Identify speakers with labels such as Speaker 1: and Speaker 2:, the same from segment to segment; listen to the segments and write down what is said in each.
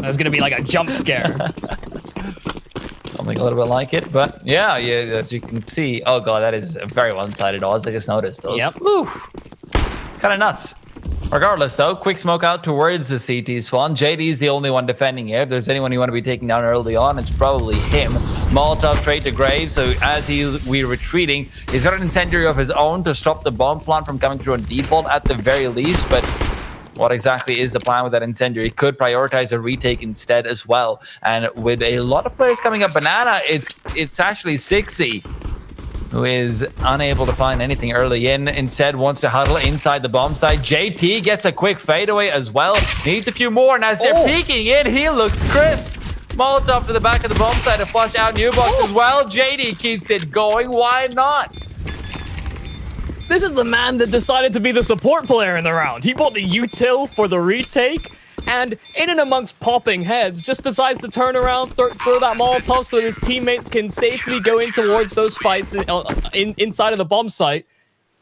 Speaker 1: there's gonna be like a jump scare.
Speaker 2: Something a little bit like it, but yeah, as you can see, oh god, that is very one-sided odds. I just noticed those.
Speaker 1: Yep.
Speaker 2: Kind of nuts. Regardless, though, quick smoke out towards the CT spawn. JD is the only one defending here. If there's anyone you want to be taking down early on, it's probably him. Molotov straight to Graves, so as we're retreating, he's got an incendiary of his own to stop the bomb plant from coming through on default at the very least, but what exactly is the plan with that incendiary? Could prioritize a retake instead as well. And with a lot of players coming up banana, it's actually 6Z who is unable to find anything early in. Instead wants to huddle inside the bomb site. JT gets a quick fadeaway as well. Needs a few more, and as they're peeking in, he looks crisp. Molotov to the back of the bomb site to flush out new box as well. JD keeps it going. Why not?
Speaker 1: This is the man that decided to be the support player in the round. He bought the util for the retake, and in and amongst popping heads, just decides to turn around, throw that Molotov so his teammates can safely go in towards those fights inside of the bomb site,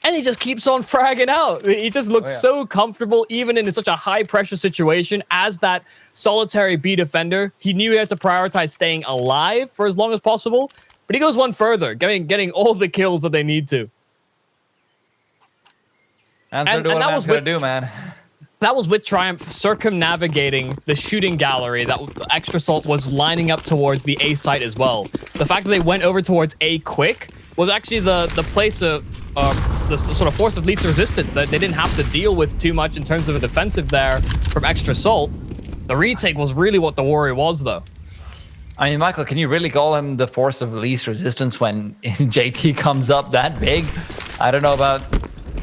Speaker 1: and he just keeps on fragging out. He just looks so comfortable, even in such a high-pressure situation as that solitary B defender. He knew he had to prioritize staying alive for as long as possible, but he goes one further, getting all the kills that they need to.
Speaker 2: And that was gonna do, man.
Speaker 1: That was with Triumph circumnavigating the shooting gallery that Extra Salt was lining up towards the A site as well. The fact that they went over towards A quick was actually the place of the sort of force of least resistance that they didn't have to deal with too much in terms of a defensive there from Extra Salt. The retake was really what the worry was, though.
Speaker 2: I mean, Michael, can you really call him the force of least resistance when JT comes up that big? I don't know about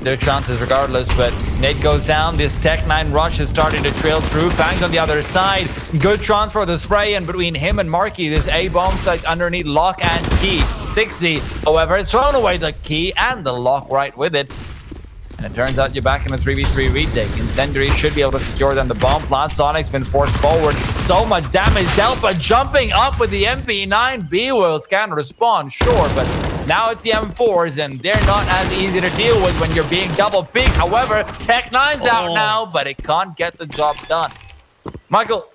Speaker 2: their chances regardless, but Nate goes down. This Tech-9 rush is starting to trail through. Fang's on the other side. Good transfer of the spray in between him and Marky. This A bomb site underneath lock and key. 6Z, however, has thrown away the key and the lock right with it. And it turns out you're back in a 3v3 retake. Incendiary should be able to secure them the bomb plant. Sonic's been forced forward. So much damage dealt, but jumping up with the MP9. B-Wills can respond, sure, but now it's the M4s, and they're not as easy to deal with when you're being double peaked. However, Tech-9's out now, but it can't get the job done. Michael,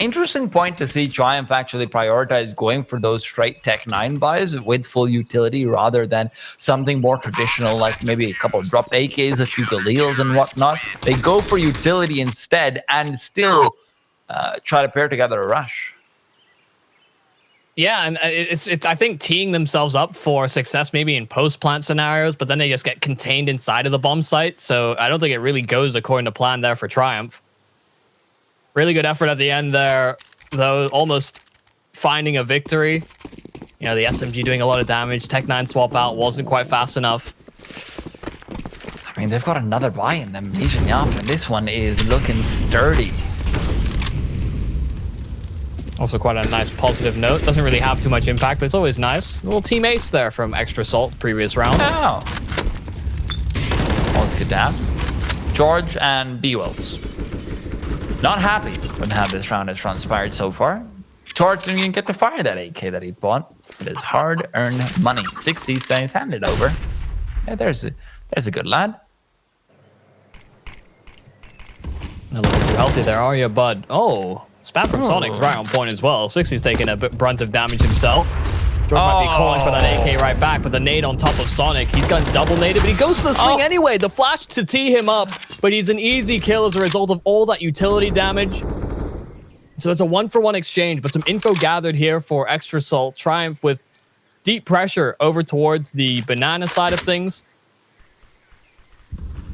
Speaker 2: interesting point to see Triumph actually prioritize going for those straight Tech-9 buys with full utility rather than something more traditional like maybe a couple of dropped AKs, a few Galils and whatnot. They go for utility instead and still try to pair together a rush.
Speaker 1: Yeah, and it's I think teeing themselves up for success maybe in post-plant scenarios, but then they just get contained inside of the bomb site. So I don't think it really goes according to plan there for Triumph. Really good effort at the end there, though, almost finding a victory. You know, the SMG doing a lot of damage. Tech-9 swap out wasn't quite fast enough.
Speaker 2: I mean, they've got another buy in them, and this one is looking sturdy.
Speaker 1: Also quite a nice positive note. Doesn't really have too much impact, but it's always nice. A little team ace there from Extra Salt previous round.
Speaker 2: Oh. Always good to have. George and B-Wells. Not happy with how this round has transpired so far. George didn't even get to fire that AK that he bought. It is hard-earned money. 6Z says, hand it over. Yeah, there's a good lad.
Speaker 1: Not looking too healthy there, are you, bud? Oh. Spam from Sonic's right on point as well. 6Z's taking a bit brunt of damage himself. George might be calling for that AK right back, but the nade on top of Sonic. He's gotten double naded, but he goes to the swing anyway. The flash to tee him up, but he's an easy kill as a result of all that utility damage. So it's a 1-for-1 exchange, but some info gathered here for Extra Salt. Triumph with deep pressure over towards the banana side of things.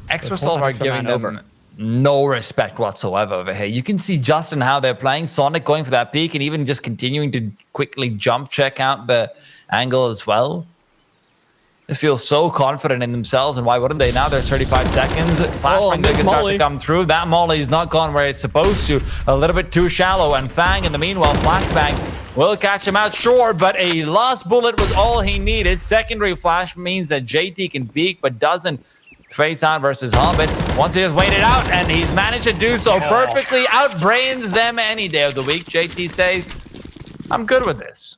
Speaker 2: Extra Salt are giving them no respect whatsoever over here. You can see just in how they're playing. Sonic going for that peak and even just continuing to quickly jump check out the angle as well. They feel so confident in themselves, and why wouldn't they? Now there's 35 seconds. Flashbang can start to come through. That molly's not gone where it's supposed to. A little bit too shallow, and Fang in the meanwhile, Flashbang will catch him out, sure, but a lost bullet was all he needed. Secondary flash means that JT can peek, but doesn't. Face on versus Hobbit. Once he has waited out, and he's managed to do so perfectly, outbrains them any day of the week. JT says, I'm good with this.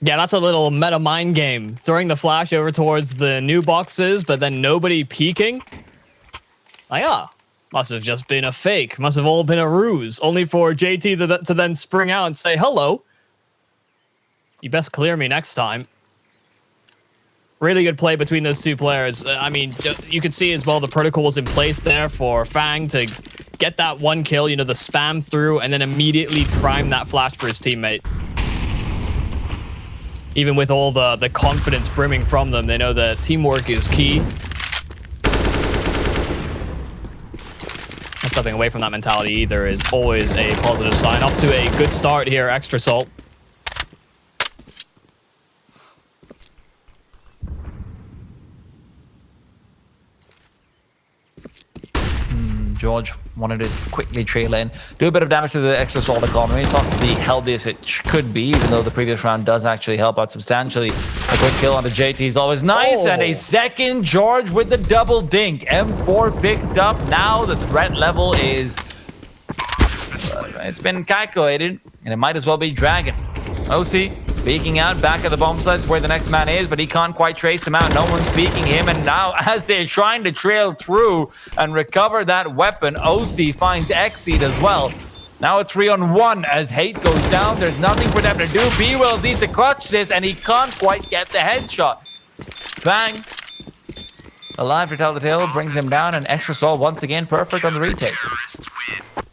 Speaker 1: Yeah, that's a little meta mind game. Throwing the flash over towards the new boxes, but then nobody peeking. Like, Must have just been a fake. Must have all been a ruse. Only for JT to then spring out and say, hello. You best clear me next time. Really good play between those two players. I mean, you could see as well the protocol was in place there for Fang to get that one kill, you know, the spam through, and then immediately prime that flash for his teammate. Even with all the confidence brimming from them, they know that teamwork is key. And stepping away from that mentality either is always a positive sign. Off to a good start here, Extra Salt.
Speaker 2: George wanted to quickly trail in, do a bit of damage to the Extra Salt economy. It's not the healthiest it could be, even though the previous round does actually help out substantially. A quick kill onto JT is always nice, and a second George with the double dink. M4 picked up. Now the threat level is... it's been calculated, and it might as well be Dragon. OC peeking out back at the bomb site where the next man is, but he can't quite trace him out. No one's peeking him, and now as they're trying to trail through and recover that weapon, OC finds Exceed as well. Now a 3-on-1 as Hate goes down. There's nothing for them to do. B-Wills needs to clutch this, and he can't quite get the headshot. Bang. Alive to tell the tale, brings him down, and Extra Salt once again perfect on the retake.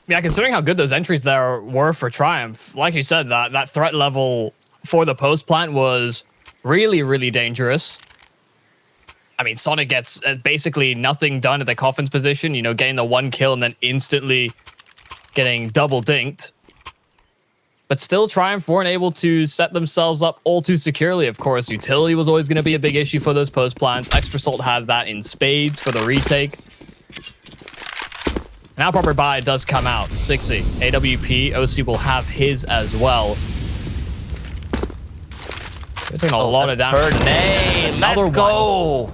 Speaker 1: Yeah, considering how good those entries there were for Triumph, like you said, that threat level for the post plant was really, really dangerous. I mean, Sonic gets basically nothing done at the Coffin's position, you know, getting the one kill and then instantly getting double dinked. But still, Triumph weren't able to set themselves up all too securely. Of course, utility was always going to be a big issue for those post plants. Extra Salt had that in spades for the retake. Now proper buy does come out. 60. AWP, OC will have his as well. They're taking a lot of damage.
Speaker 2: Let's go.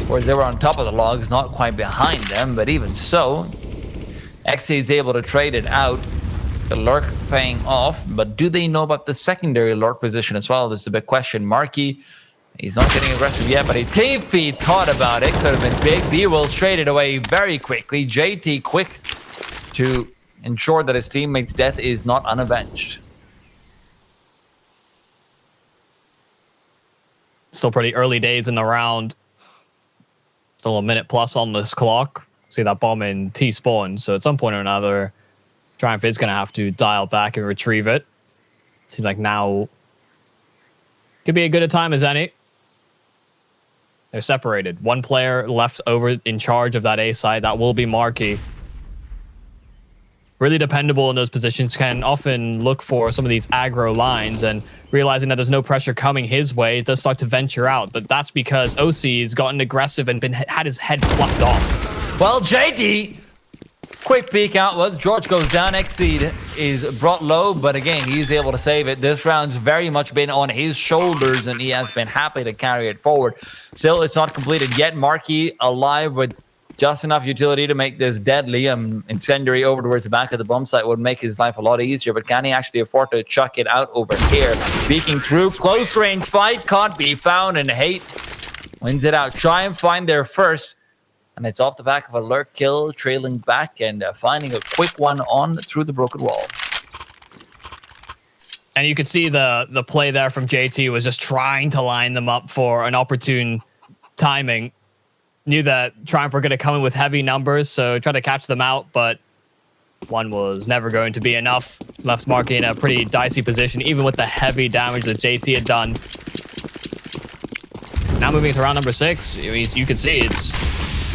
Speaker 2: Whereas they were on top of the logs, not quite behind them, but even so, Exceed's able to trade it out. The lurk paying off, but do they know about the secondary lurk position as well? This is a big question. Marky, he's not getting aggressive yet, but Tiffy thought about it. Could have been big. B-Wills traded away very quickly. JT quick to ensure that his teammate's death is not unavenged.
Speaker 1: Still pretty early days in the round. Still a minute plus on this clock. See that bomb in T-spawn. So at some point or another, Triumph is going to have to dial back and retrieve it. Seems like now could be as good a time as any. They're separated. One player left over in charge of that A side. That will be Marky. Really dependable in those positions. Can often look for some of these aggro lines, and realizing that there's no pressure coming his way, it does start to venture out. But that's because OC has gotten aggressive and had his head plucked off.
Speaker 2: Well, JD, quick peek out. Well, George goes down. Exceed is brought low, but again, he's able to save it. This round's very much been on his shoulders, and he has been happy to carry it forward. Still, it's not completed yet. Marky alive with just enough utility to make this deadly. Incendiary over towards the back of the bomb site would make his life a lot easier, but can he actually afford to chuck it out over here? Peeking through, close range fight, can't be found, and Hate wins it out. Try and find their first, and it's off the back of a lurk kill, trailing back and finding a quick one on through the broken wall.
Speaker 1: And you could see the play there from JT was just trying to line them up for an opportune timing. Knew that Triumph were going to come in with heavy numbers, so tried to catch them out, but one was never going to be enough. Left Marky in a pretty dicey position, even with the heavy damage that JT had done. Now moving to round number 6, you can see it's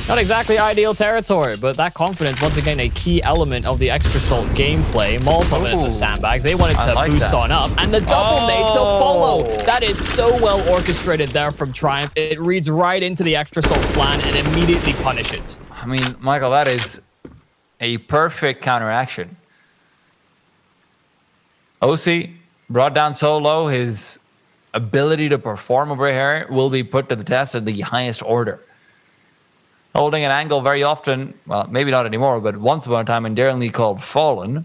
Speaker 1: not exactly ideal territory, but that confidence, once again, a key element of the Extra Salt gameplay. Molotov in the sandbags. They wanted to boost on up, and the double nade to follow. That is so well orchestrated there from Triumph. It reads right into the Extra Salt plan and immediately punishes.
Speaker 2: I mean, Michael, that is a perfect counteraction. OC brought down so low, his ability to perform over here will be put to the test at the highest order. Holding an angle very often, well, maybe not anymore, but once upon a time endearingly called Fallen.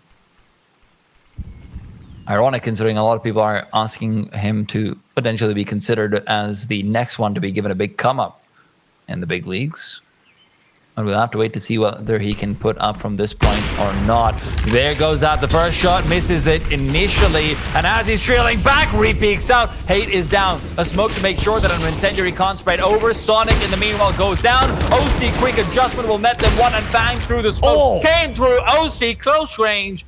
Speaker 2: Ironic considering a lot of people are asking him to potentially be considered as the next one to be given a big come up in the big leagues. And we'll have to wait to see whether he can put up from this point or not. There goes out the first shot, misses it initially, and as he's trailing back, re-peeks out. Hate is down. A smoke to make sure that an incendiary can't spread over. Sonic in the meanwhile goes down. OC quick adjustment will net them one and bang through the smoke. Came through. OC close range.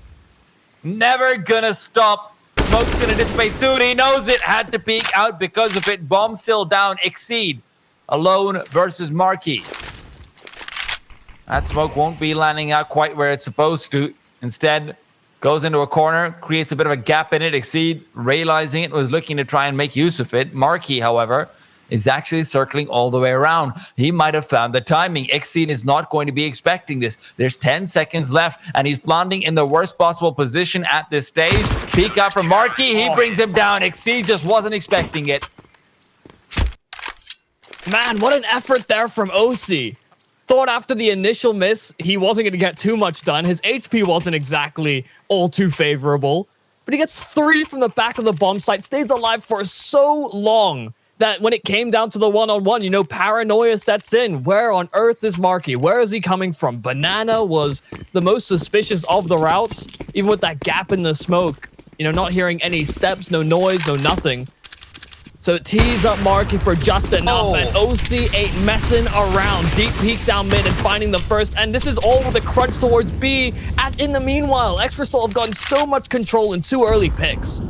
Speaker 2: Never gonna stop. Smoke's gonna dissipate soon. He knows it. Had to peek out because of it. Bomb still down. Exceed alone versus Marquis. That smoke won't be landing out quite where it's supposed to. Instead, goes into a corner, creates a bit of a gap in it. Exceed, realizing it, was looking to try and make use of it. Marquis, however, is actually circling all the way around. He might have found the timing. Exceed is not going to be expecting this. There's 10 seconds left, and he's planting in the worst possible position at this stage. Peek out from Marquis. He brings him down. Exceed just wasn't expecting it.
Speaker 1: Man, what an effort there from OC. Thought after the initial miss, he wasn't going to get too much done. His HP wasn't exactly all too favorable. But he gets 3 from the back of the bomb site, stays alive for so long that when it came down to the one-on-one, you know, paranoia sets in. Where on earth is Marquis? Where is he coming from? Banana was the most suspicious of the routes, even with that gap in the smoke. You know, not hearing any steps, no noise, no nothing. So it tees up Marquis for just enough, and OC ain't messing around. Deep peek down mid and finding the first, and this is all with a crunch towards B. And in the meanwhile, Extra Soul have gotten so much control in 2 early picks.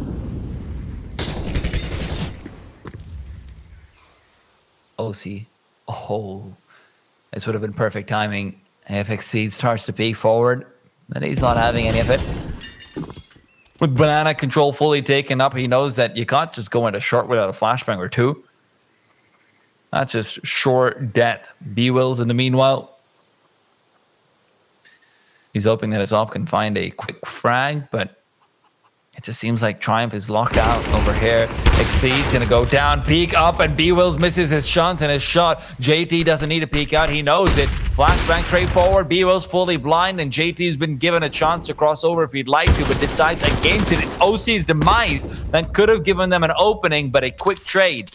Speaker 2: OC. Oh, this would have been perfect timing. If Exceed starts to peek forward, then he's not having any of it. With Banana control fully taken up, he knows that you can't just go into short without a flashbang or 2. That's just short death. B-Wills in the meanwhile. He's hoping that his op can find a quick frag, but it just seems like Triumph is locked out over here. Exceed's gonna go down, peek up, and B-Wills misses his shunt and his shot. JT doesn't need to peek out, he knows it. Flashbang straight forward, B-Wills fully blind, and JT's been given a chance to cross over if he'd like to, but decides against it. It's OC's demise that could have given them an opening, but a quick trade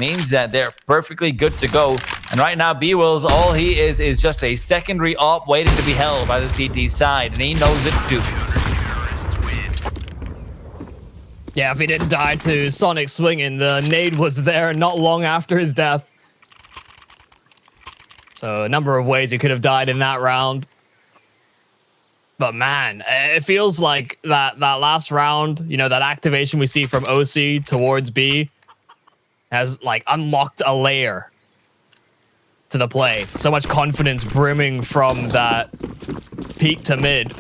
Speaker 2: means that they're perfectly good to go. And right now, B-Wills, all he is just a secondary op waiting to be held by the CT side, and he knows it too.
Speaker 1: Yeah, if he didn't die to Sonic swinging, the nade was there not long after his death. So a number of ways he could have died in that round. But man, it feels like that last round, you know, that activation we see from OC towards B has like unlocked a layer to the play. So much confidence brimming from that peak to mid.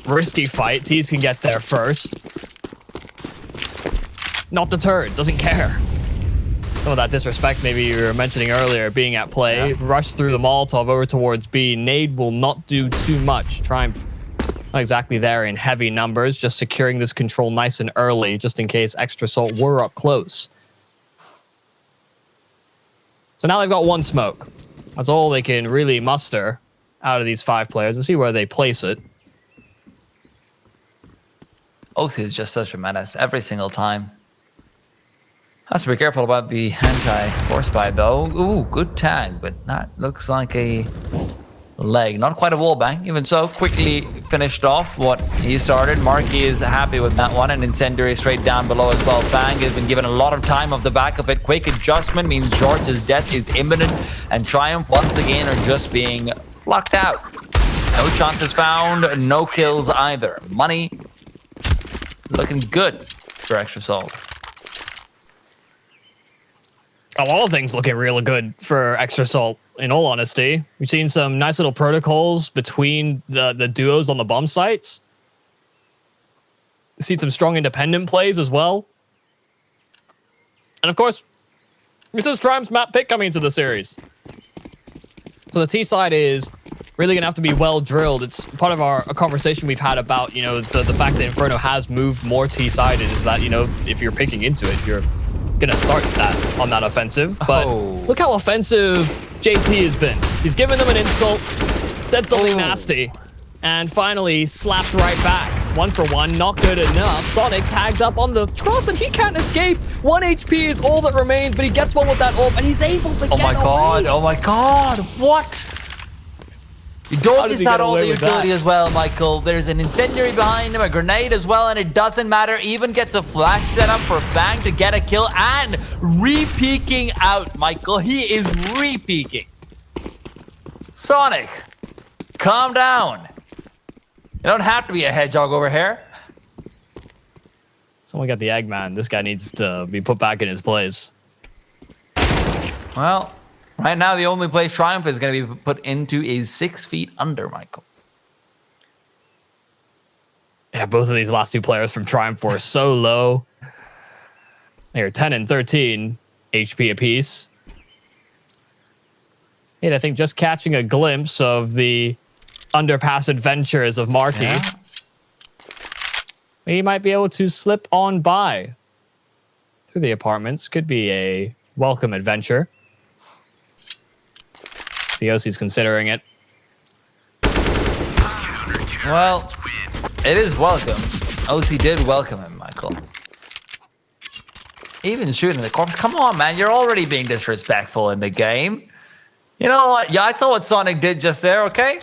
Speaker 1: Risky fight. Tees can get there first. Not deterred, doesn't care. Some of that disrespect maybe you were mentioning earlier being at play. Yeah. Rush through the Molotov over towards B. Nade will not do too much. Triumph not exactly there in heavy numbers, just securing this control nice and early, just in case Extra Salt were up close. So now they've got 1 smoke. That's all they can really muster out of these 5 players. Let's see where they place it.
Speaker 2: OC is just such a menace every single time. Has to be careful about the anti-force buy though. Ooh, good tag, but that looks like a leg. Not quite a wallbang. Even so, quickly finished off what he started. Marquis is happy with that one, and Incendiary straight down below as well. Fang has been given a lot of time off the back of it. Quick adjustment means George's death is imminent, and Triumph once again are just being blocked out. No chances found, no kills either. Money looking good for Extra Salt.
Speaker 1: A lot of things looking really good for Extra Salt, in all honesty. We've seen some nice little protocols between the duos on the bomb sites. Seen some strong independent plays as well. And of course, this is Triumph's map pick coming into the series. So the T side is really going to have to be well drilled. It's part of a conversation we've had about, you know, the fact that Inferno has moved more T-sided is that, you know, if you're picking into it, you're gonna start that on that offensive. But look how offensive JT has been. He's given them an insult, said something nasty, and finally slapped right back. 1 for 1, not good enough. Sonic tagged up on the cross and he can't escape. 1 HP is all that remains, but he gets one with that ult and he's able to get away.
Speaker 2: Oh my god, what? George
Speaker 1: did
Speaker 2: is
Speaker 1: he
Speaker 2: not
Speaker 1: get
Speaker 2: all
Speaker 1: away
Speaker 2: the
Speaker 1: with
Speaker 2: utility
Speaker 1: that?
Speaker 2: as well, Michael. There's an incendiary behind him, a grenade as well, and it doesn't matter. Even gets a flash set up for Fang to get a kill and re-peeking out, Michael. He is re-peeking. Sonic, calm down. You don't have to be a hedgehog over here.
Speaker 1: Someone got the Eggman. This guy needs to be put back in his place.
Speaker 2: Well, right now the only place Triumph is going to be put into is 6 feet under, Michael.
Speaker 1: Yeah, both of these last two players from Triumph were so low. They're 10 and 13 HP apiece. And I think just catching a glimpse of the underpass adventures of Marky, he might be able to slip on by through the apartments. Could be a welcome adventure. The OC's considering it.
Speaker 2: Well, it is welcome. OC did welcome him, Michael. Even shooting the corpse. Come on, man. You're already being disrespectful in the game. You know what? Yeah, I saw what Sonic did just there, okay?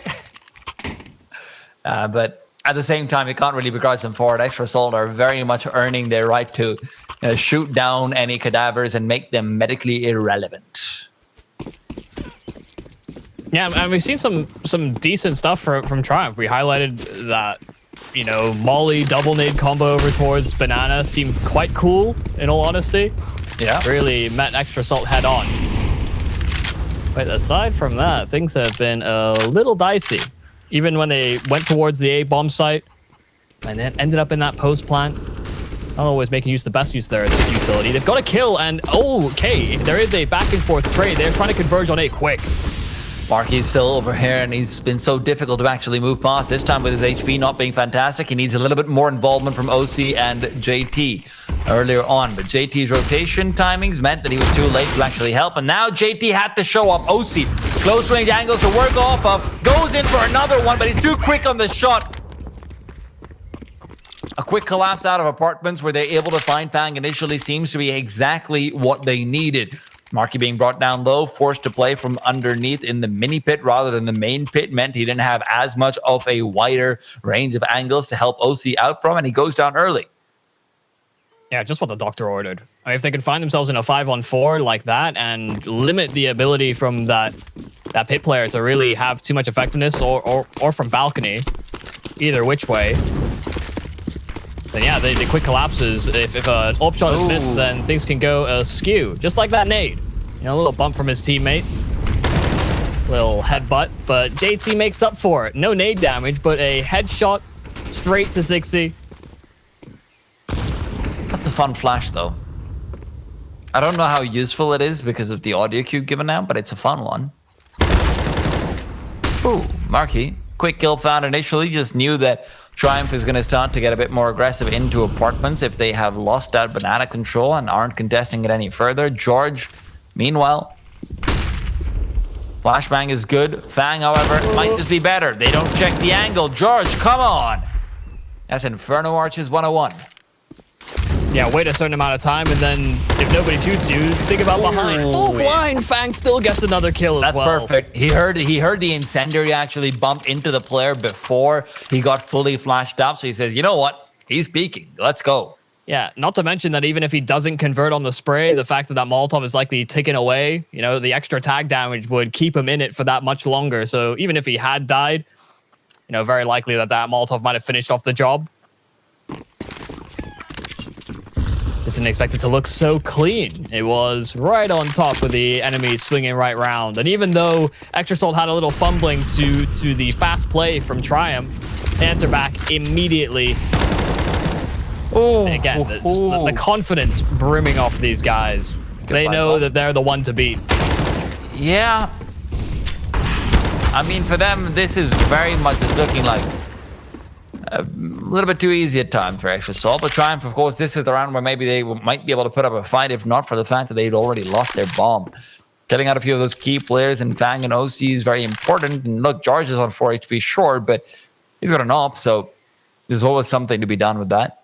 Speaker 2: But at the same time, you can't really begrudge them for it. Extra Assault are very much earning their right to shoot down any cadavers and make them medically irrelevant.
Speaker 1: Yeah, and we've seen some decent stuff from Triumph. We highlighted that, Molly double nade combo over towards Banana seemed quite cool, in all honesty.
Speaker 2: Yeah.
Speaker 1: Really met Extra Assault head on. But aside from that, things have been a little dicey. Even when they went towards the A bomb site and then ended up in that post plant. Not always making the best use there of this utility. They've got a kill, and okay, there is a back and forth trade. They're trying to converge on A quick.
Speaker 2: Marky's still over here, and he's been so difficult to actually move past. This time with his HP not being fantastic, he needs a little bit more involvement from OC and JT earlier on. But JT's rotation timings meant that he was too late to actually help, and now JT had to show up. OC, close range angles to work off of, goes in for another one, but he's too quick on the shot. A quick collapse out of apartments where they're able to find Fang initially seems to be exactly what they needed. Marky being brought down low, forced to play from underneath in the mini pit rather than the main pit, meant he didn't have as much of a wider range of angles to help OC out from, and he goes down early.
Speaker 1: Yeah, just what the doctor ordered. I mean, if they can find themselves in a 5-on-4 like that and limit the ability from that pit player to really have too much effectiveness or from balcony, either which way, then yeah, the quick collapses. If an op shot is missed, then things can go askew. Just like that nade. A little bump from his teammate. Little headbutt, but JT makes up for it. No nade damage, but a headshot straight to 60.
Speaker 2: That's a fun flash, though. I don't know how useful it is because of the audio cue given out, but it's a fun one. Ooh, Marky. Quick kill found initially. Just knew that Triumph is going to start to get a bit more aggressive into apartments if they have lost that banana control and aren't contesting it any further. George, meanwhile, flashbang is good. Fang, however, might just be better. They don't check the angle. George, come on. That's Inferno Arches 101.
Speaker 1: Yeah, wait a certain amount of time, and then if nobody shoots you, think about behind. Full blind, Fang still gets another kill as well.
Speaker 2: That's perfect. He heard the incendiary actually bump into the player before he got fully flashed up. So he says, you know what? He's peeking. Let's go.
Speaker 1: Yeah, not to mention that even if he doesn't convert on the spray, the fact that Molotov is likely ticking away, the extra tag damage would keep him in it for that much longer. So even if he had died, very likely that Molotov might have finished off the job. Just didn't expect it to look so clean. It was right on top with the enemy swinging right round. And even though Extra Assault had a little fumbling to the fast play from Triumph, they answer back immediately.
Speaker 2: Oh,
Speaker 1: and again, the confidence brimming off these guys. They know that they're the one to beat.
Speaker 2: Yeah. I mean, for them, this is very much just looking like a little bit too easy at times for Extra Assault. But Triumph, of course, this is the round where maybe they might be able to put up a fight, if not for the fact that they'd already lost their bomb. Killing out a few of those key players in Fang and OC is very important. And look, George is on 4 HP short, but he's got an op, so there's always something to be done with that.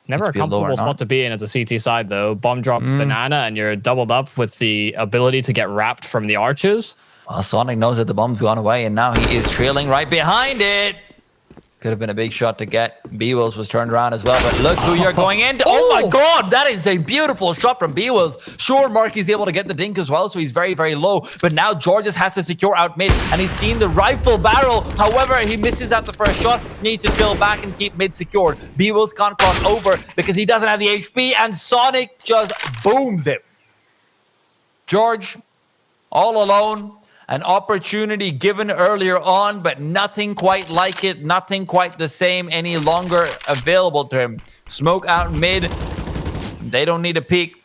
Speaker 1: Never a comfortable spot to be in as a CT side, though. Bomb dropped Banana, and you're doubled up with the ability to get wrapped from the arches.
Speaker 2: Well, Sonic knows that the bomb's gone away, and now he is trailing right behind it. Could have been a big shot to get. B-Wills was turned around as well, but look who you're going into. Oh my god, that is a beautiful shot from B-Wills. Sure, Marky's able to get the dink as well, so he's very, very low. But now Georges has to secure out mid, and he's seen the rifle barrel. However, he misses out the first shot, needs to chill back and keep mid secured. B-Wills can't cross over because he doesn't have the HP, and Sonic just booms him. George, all alone. An opportunity given earlier on, but nothing quite like it, nothing quite the same any longer available to him. Smoke out mid. They don't need to peek.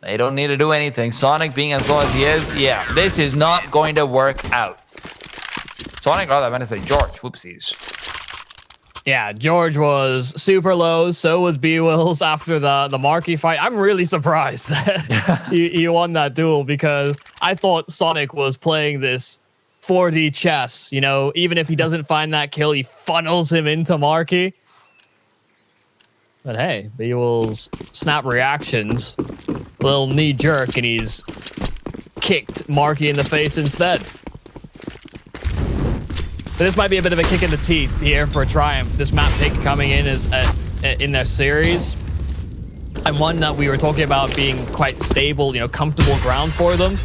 Speaker 2: They don't need to do anything. Sonic being as low as he is, yeah, this is not going to work out. Sonic, rather, I meant to say George. Whoopsies.
Speaker 1: Yeah, George was super low. So was B-Wills after the Marky fight. I'm really surprised that he won that duel because I thought Sonic was playing this 4D chess. You know, even if he doesn't find that kill, he funnels him into Marky. But hey, B-Wills snap reactions, little knee jerk, and he's kicked Marky in the face instead. But this might be a bit of a kick in the teeth here for Triumph. This map pick coming in is in their series. And one that we were talking about being quite stable, you know, comfortable ground for them.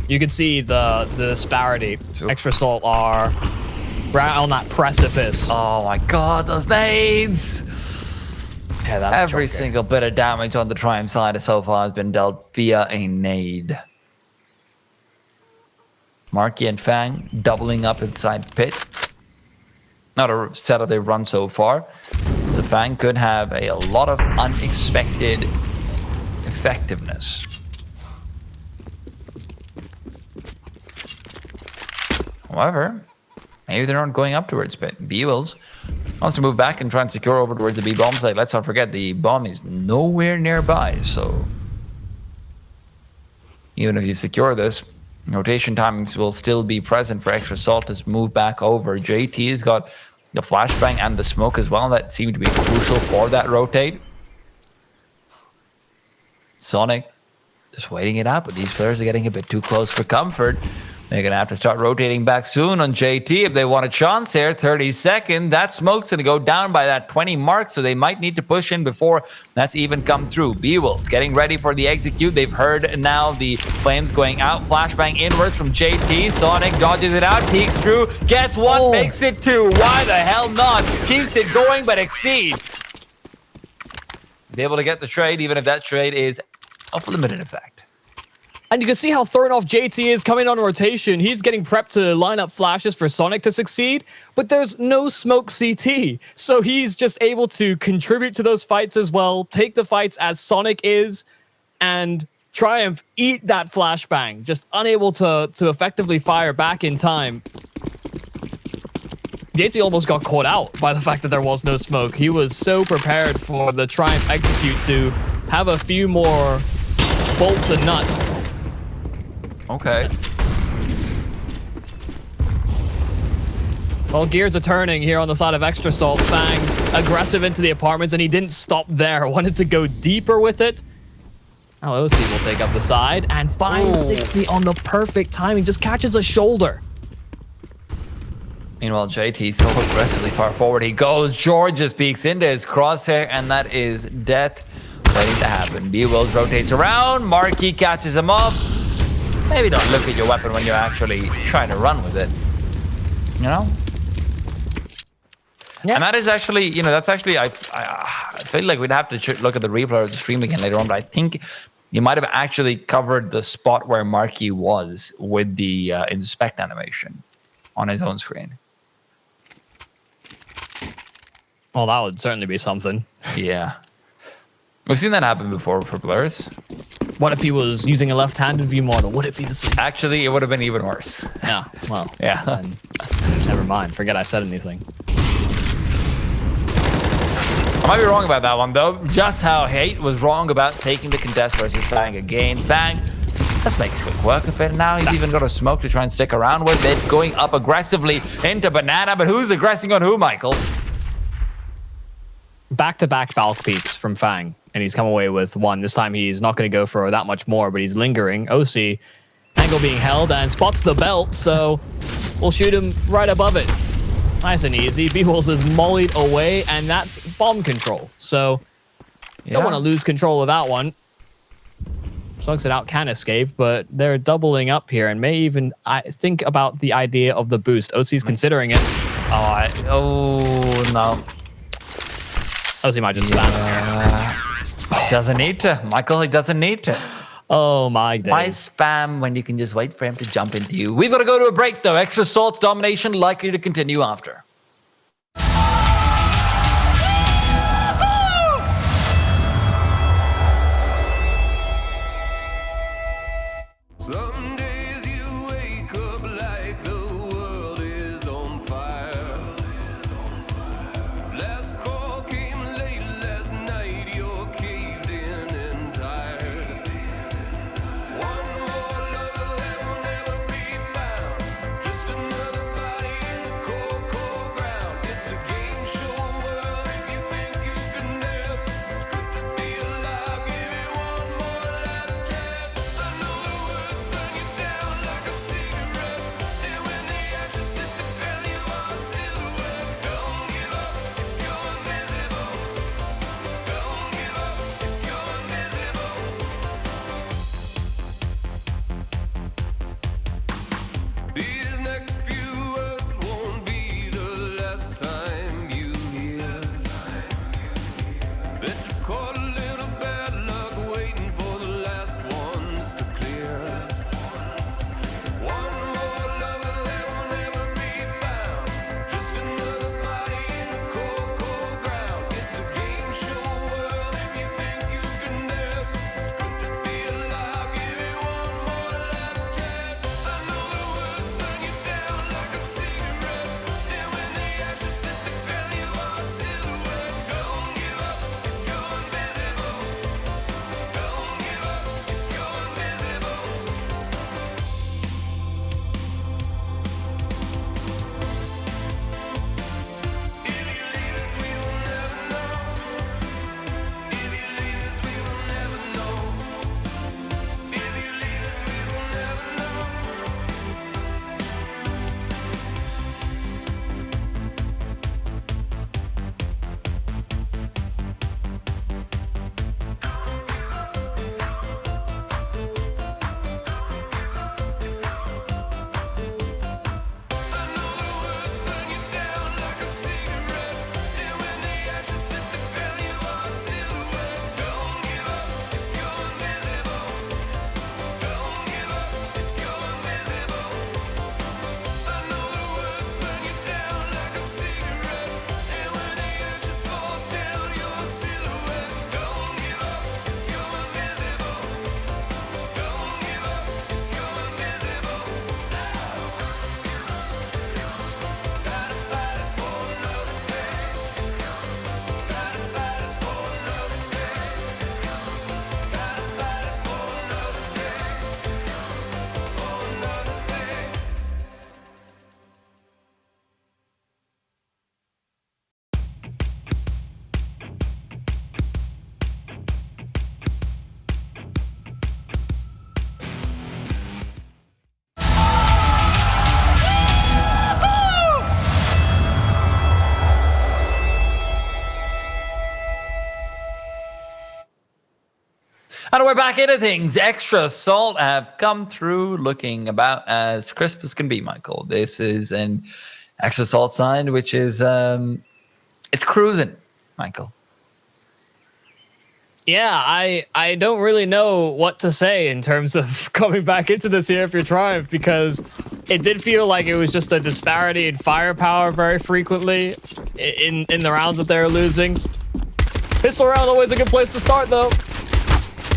Speaker 1: You can see the disparity. Extra Salt are right on that precipice.
Speaker 2: Oh my god, those nades!
Speaker 1: Yeah, that's
Speaker 2: every single bit of damage on the Triumph side so far has been dealt via a nade. Marky and Fang doubling up inside pit. Not a setup they've run so far. So Fang could have a lot of unexpected effectiveness. However, maybe they're not going up towards pit. B-Wills wants to move back and try and secure over towards the B bomb site. Let's not forget the bomb is nowhere nearby. So even if you secure this, rotation timings will still be present for Extra Salt to move back over. JT's got the flashbang and the smoke as well. That seemed to be crucial for that rotate. Sonic just waiting it out, but these players are getting a bit too close for comfort. They're going to have to start rotating back soon on JT if they want a chance here. 30-second. That smoke's going to go down by that 20 mark, so they might need to push in before that's even come through. B-Wills getting ready for the execute. They've heard now the flames going out. Flashbang inwards from JT. Sonic dodges it out, peeks through, gets one, makes it two. Why the hell not? Keeps it going, but Exceed is able to get the trade, even if that trade is of limited effect.
Speaker 1: And you can see how thrown off JT is coming on rotation. He's getting prepped to line up flashes for Sonic to succeed, but there's no smoke CT. So he's just able to contribute to those fights as well, take the fights as Sonic is, and Triumph eat that flashbang, just unable to effectively fire back in time. JT almost got caught out by the fact that there was no smoke. He was so prepared for the Triumph execute to have a few more bolts and nuts.
Speaker 2: Okay.
Speaker 1: Well, gears are turning here on the side of Extra Salt. Fang aggressive into the apartments, and he didn't stop there. Wanted to go deeper with it. Now OC will take up the side and find 60 on the perfect timing. Just catches a shoulder.
Speaker 2: Meanwhile, JT so aggressively far forward he goes. George just peeks into his crosshair, and that is death waiting to happen. B-Wills rotates around. Marky catches him up. Maybe don't look at your weapon when you're actually trying to run with it. You know? Yeah. And that is actually, you know, that's actually, I feel like we'd have to look at the replay of the stream again later on, but I think you might have actually covered the spot where Marky was with the inspect animation on his own screen.
Speaker 1: Well, that would certainly be something.
Speaker 2: Yeah. We've seen that happen before for players.
Speaker 1: What if he was using a left-handed view model? Would it be the same?
Speaker 2: Actually, it would have been even worse.
Speaker 1: Yeah, well.
Speaker 2: Yeah.
Speaker 1: Then, never mind. Forget I said anything.
Speaker 2: I might be wrong about that one, though. Just how Hate was wrong about taking the contest versus Fang again. Fang just makes quick work of it. Now he's even got a smoke to try and stick around with it. Going up aggressively into Banana, but who's aggressing on who, Michael?
Speaker 1: Back-to-back Balk peaks from Fang, and he's come away with one. This time he's not going to go for that much more, but he's lingering. OC Angle being held and spots the belt, so we'll shoot him right above it. Nice and easy. B-Walls is mollied away, and that's bomb control. So don't want to lose control of that one. Slugs it out, can escape, but they're doubling up here and may even think about the idea of the boost. OC's considering it.
Speaker 2: Oh, no.
Speaker 1: OC might just spam.
Speaker 2: Doesn't need to. Michael, he doesn't need to.
Speaker 1: Oh my days.
Speaker 2: Why spam when you can just wait for him to jump into you? We've got to go to a break, though. Extra Salt's domination likely to continue after.
Speaker 3: Some days you wake up like the world is on fire. Last call came late last night, you're caved in and tired. One more lover that will never be found. Just another body in the cold, cold ground. It's a game show world if you think you can dance. It's good to be alive, give it one more last chance. I know the words burn you down like a cigarette, and when the ashes hit the ground, you are a silhouette. Don't give up if you're invisible. Don't give up if you're invisible. These next few words won't be the last time you hear that you caught a little bad luck waiting for the last ones to clear. One more lover that will never be found. Just another body in the cold, cold ground. It's a game show world if you think you can dance. It's good to be alive, give it one more last chance. I know the words burn you down like a cigarette, and when the ashes hit the ground, you are a silhouette. Don't give up if you're invisible. Don't give up if you're invisible. If you leave us, we will never know. If you leave us, we will never know. If you leave us, we will never know. I know the words burn you down like a cigarette, and when the ashes hit the ground, you are a silhouette. Don't give up if you're invisible. Don't give up if you're invisible. I know the words burn you down like a cigarette, and when the ashes fall down, you're a silhouette. Don't give up if you're invisible. Don't give up if you're invisible. Gotta fight it for another day. Gotta fight it for another day. Gotta fight it for another day. For another day.
Speaker 2: And we're back into things. Extra Salt have come through looking about as crisp as can be, Michael. This is an Extra Salt side, which is, it's cruising, Michael.
Speaker 1: Yeah, I don't really know what to say in terms of coming back into this here for Triumph, because it did feel like it was just a disparity in firepower very frequently in the rounds that they're losing. Pistol round always a good place to start, though.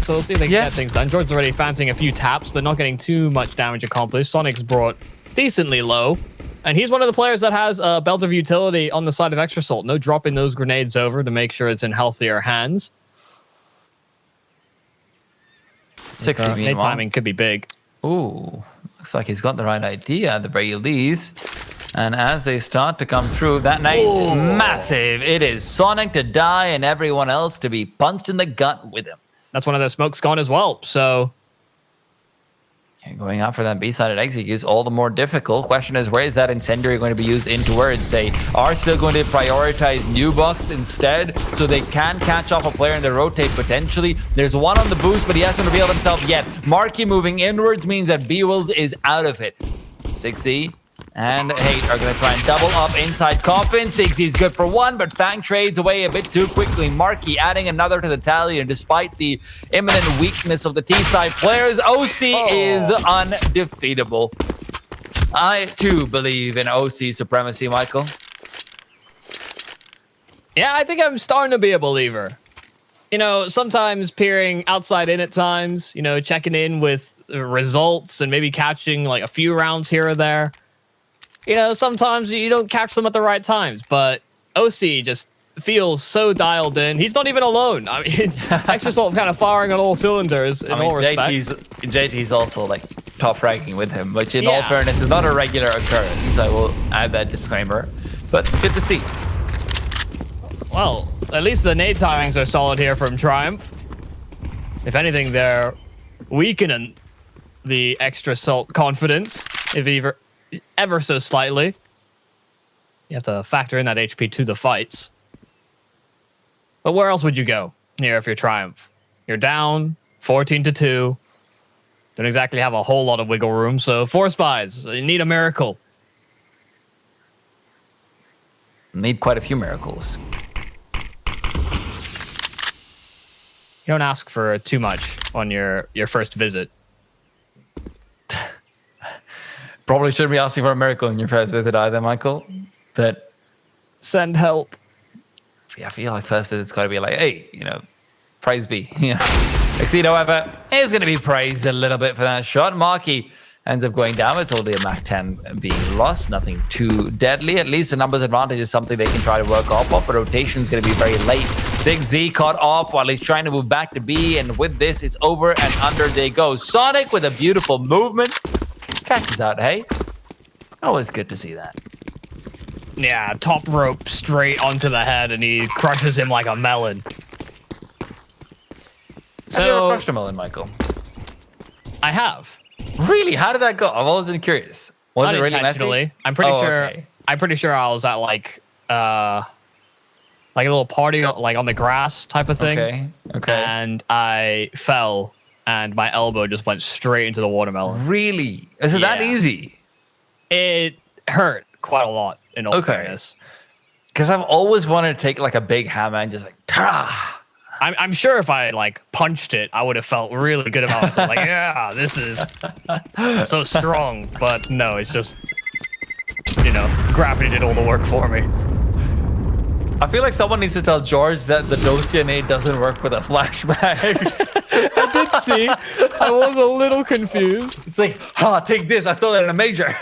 Speaker 1: So we'll see if they can get things done. Jordan's already fancying a few taps, but not getting too much damage accomplished. Sonic's brought decently low. And he's one of the players that has a belt of utility on the side of Extra Salt. No dropping those grenades over to make sure it's in healthier hands.
Speaker 2: 60
Speaker 1: Nade
Speaker 2: meanwhile.
Speaker 1: timing could be big.
Speaker 2: Ooh, looks like he's got the right idea at the very least. And as they start to come through, that nade's massive. It is Sonic to die and everyone else to be punched in the gut with him.
Speaker 1: That's one of their smokes gone as well. So
Speaker 2: And going out for that B-sided exit is all the more difficult. Question is, where is that incendiary going to be used in towards? They are still going to prioritize new bucks instead, so they can catch off a player and they rotate potentially. There's one on the boost, but he hasn't revealed himself yet. Marky moving inwards means that B-Wills is out of it. 6E and Hate are going to try and double up inside Coffin. 6E is good for one, but Fang trades away a bit too quickly. Marky adding another to the tally, and despite the imminent weakness of the T-side players, OC is undefeatable. I too believe in OC supremacy, Michael.
Speaker 1: Yeah, I think I'm starting to be a believer. You know, sometimes peering outside in at times, you know, checking in with results and maybe catching like a few rounds here or there. You know, sometimes you don't catch them at the right times, but OC just feels so dialed in. He's not even alone. I mean, Extra Salt kind of firing on all cylinders in all respects.
Speaker 2: JT's also like top fragging with him, which in all fairness is not a regular occurrence. I will add that disclaimer, but good to see.
Speaker 1: Well, at least the nade timings are solid here from Triumph. If anything, they're weakening the Extra Salt confidence, if ever so slightly. You have to factor in that HP to the fights. But where else would you go here if you're Triumph? You're down 14-2. Don't exactly have a whole lot of wiggle room, so 4 spies. You need a miracle.
Speaker 2: Need quite a few miracles.
Speaker 1: You don't ask for too much on your first visit.
Speaker 2: Probably shouldn't be asking for a miracle in your first visit either, Michael. But
Speaker 1: send help.
Speaker 2: Yeah, I feel like first visit's got to be like, hey, you know, praise be. You know, Exceed, however, is going to be praised a little bit for that shot. Marky ends up going down with only a Mach 10 being lost. Nothing too deadly. At least the numbers advantage is something they can try to work off of, but rotation is going to be very late. 6Z caught off while he's trying to move back to B, and with this, it's over and under they go. Sonic with a beautiful movement. Catches out, hey? Always good to see that.
Speaker 1: Yeah, top rope straight onto the head, and he crushes him like a melon.
Speaker 2: Have you ever crushed a melon, Michael?
Speaker 1: I have.
Speaker 2: Really? How did that go? I've always been curious. Was
Speaker 1: Not
Speaker 2: it really
Speaker 1: intentionally.
Speaker 2: messy?
Speaker 1: I'm pretty sure.
Speaker 2: Okay.
Speaker 1: I'm pretty sure I was at like a little party, like on the grass type of thing.
Speaker 2: Okay.
Speaker 1: And I fell, and my elbow just went straight into the watermelon.
Speaker 2: Really? Is it that easy?
Speaker 1: It hurt quite a lot, in all fairness.
Speaker 2: Because I've always wanted to take like a big hammer and just like, ta!
Speaker 1: I'm sure if I like punched it, I would have felt really good about it. Like, yeah, this is so strong. But no, it's just, you know, gravity did all the work for me.
Speaker 2: I feel like someone needs to tell George that the Dosia nade doesn't work with a flashback.
Speaker 1: I did see. I was a little confused.
Speaker 2: It's like, take this. I saw that in a major.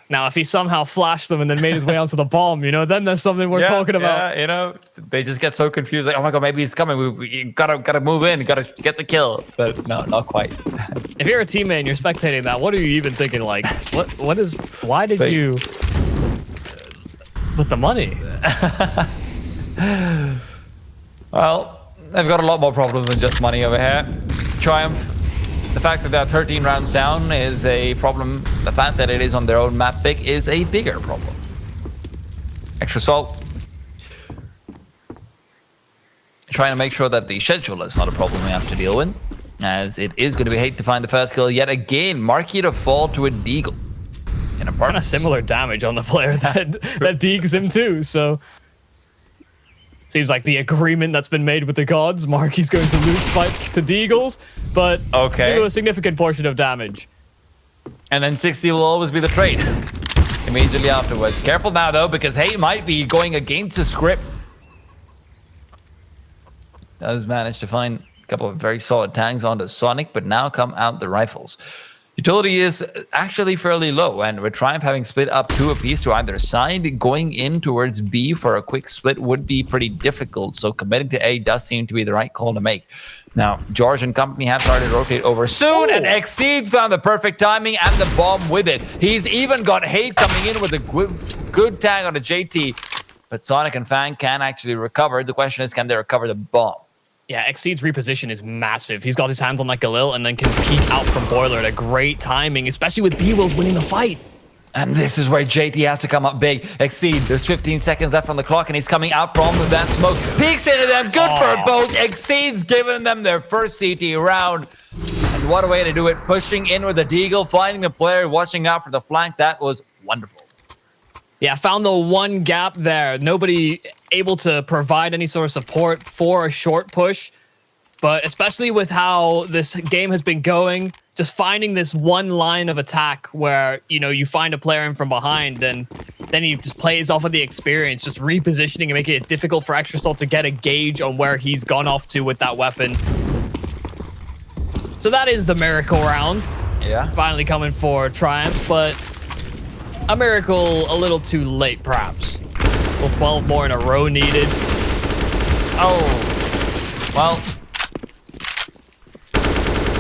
Speaker 1: Now, if he somehow flashed them and then made his way onto the bomb, you know, then there's something we're talking about.
Speaker 2: Yeah, you know, they just get so confused. Like, oh my god, maybe he's coming. We gotta move in. Gotta get the kill. But no, not quite.
Speaker 1: If you're a teammate and you're spectating that, what are you even thinking? Like, why did you put the money?
Speaker 2: Well, they've got a lot more problems than just money over here. Triumph. The fact that they're 13 rounds down is a problem. The fact that it is on their own map pick is a bigger problem. Extra Salt. Trying to make sure that the schedule is not a problem we have to deal with, as it is going to be Hate to find the first kill yet again. Marky to fall to a deagle.
Speaker 1: Kind of similar damage on the player that deags him too, so... Seems like the agreement that's been made with the gods. Marky's going to lose fights to Deagles, but do a significant portion of damage.
Speaker 2: And then 60 will always be the trade immediately afterwards. Careful now, though, because Hate might be going against the script. Does manage to find a couple of very solid tags onto Sonic, but now come out the rifles. Utility is actually fairly low, and with Triumph having split up 2 apiece to either side, going in towards B for a quick split would be pretty difficult, so committing to A does seem to be the right call to make. Now, George and company have started to rotate over soon, and Exceed found the perfect timing and the bomb with it. He's even got Hate coming in with a good tag on a JT, but Sonic and Fang can actually recover. The question is, can they recover the bomb?
Speaker 1: Yeah, Exceed's reposition is massive. He's got his hands on that Galil and then can peek out from Boiler at a great timing, especially with B-Wills winning the fight.
Speaker 2: And this is where JT has to come up big. Exceed, there's 15 seconds left on the clock, and he's coming out from that smoke. Peeks into them, good for both. Exceed's giving them their first CT round. And what a way to do it. Pushing in with the Deagle, finding the player, watching out for the flank. That was wonderful.
Speaker 1: Yeah, found the one gap there. Nobody able to provide any sort of support for a short push. But especially with how this game has been going, just finding this one line of attack where, you know, you find a player in from behind and then he just plays off of the experience, just repositioning and making it difficult for Extrasol to get a gauge on where he's gone off to with that weapon. So that is the miracle round.
Speaker 2: Yeah.
Speaker 1: Finally coming for Triumph, but a miracle a little too late, perhaps. Well, 12 more in a row needed.
Speaker 2: Oh, well,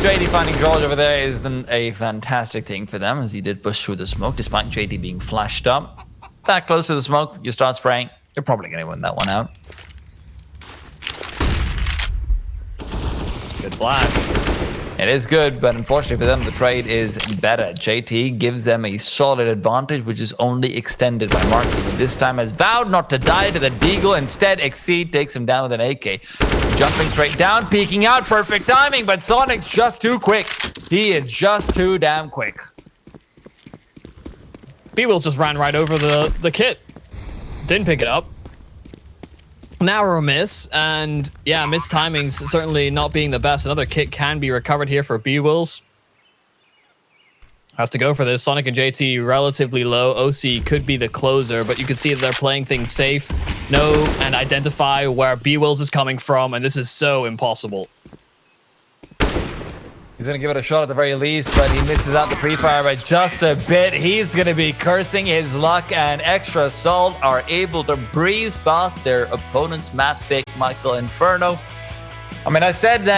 Speaker 2: JD finding George over there is then a fantastic thing for them, as he did push through the smoke, despite JD being flashed up. Back close to the smoke, you start spraying, you're probably going to win that one out.
Speaker 1: Good flash.
Speaker 2: It is good, but unfortunately for them, the trade is better. JT gives them a solid advantage, which is only extended by Marky, who this time has vowed not to die to the Deagle. Instead, Exceed takes him down with an AK. Jumping straight down, peeking out, perfect timing, but Sonic's just too quick. He is just too damn quick.
Speaker 1: B-Wills just ran right over the kit. Didn't pick it up. Narrow miss, and yeah, missed timings certainly not being the best. Another kit can be recovered here for B-Wills. Has to go for this. Sonic and JT relatively low. OC could be the closer, but you can see that they're playing things safe. Know and identify where B-Wills is coming from, and this is so impossible.
Speaker 2: He's going to give it a shot at the very least, but he misses out the pre-fire by just a bit. He's going to be cursing his luck, and Extrasol are able to breeze past their opponent's map pick, Michael Inferno. I mean, I said that